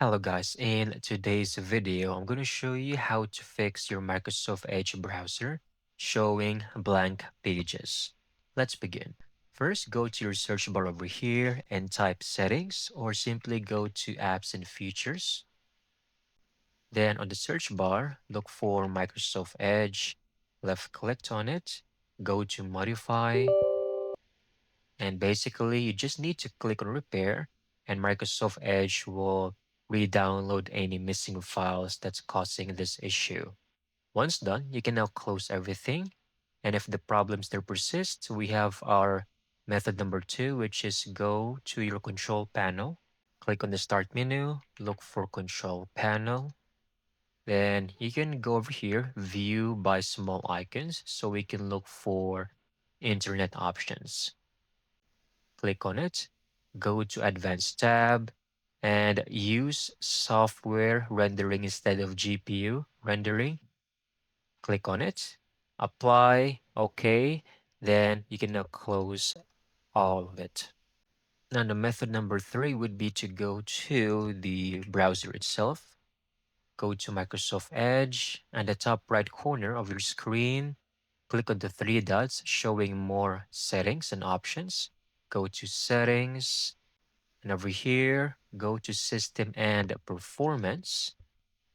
Hello guys, in today's video, I'm going to show you how to fix your Microsoft Edge browser showing blank pages. Let's begin. First, go to your search bar over here and type settings or simply go to apps and features. Then on the search bar, look for Microsoft Edge, left click on it, go to modify, and basically, you just need to click on repair and Microsoft Edge will re-download any missing files that's causing this issue. Once done, you can now close everything. And if the problem still persists, we have our method number two, which is go to your control panel, click on the start menu, look for control panel. Then you can go over here, view by small icons, so we can look for internet options. Click on it, go to Advanced tab, and use software rendering instead of GPU rendering. Click on it, apply, OK. Then you can now close all of it. Now, the method number three would be to go to the browser itself. Go to Microsoft Edge, and the top right corner of your screen, click on the three dots showing more settings and options. Go to Settings, and over here, go to System and Performance,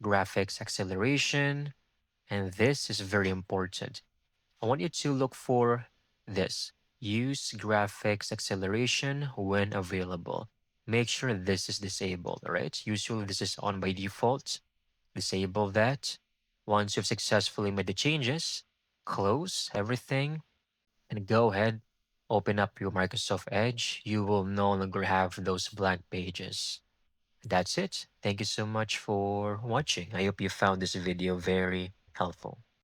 Graphics Acceleration, and this is very important. I want you to look for this. Use graphics acceleration when available. Make sure this is disabled, all right? Usually this is on by default. Disable that. Once you've successfully made the changes, close everything and go ahead, open up your Microsoft Edge. You will no longer have those blank pages. That's it. Thank you so much for watching. I hope you found this video very helpful.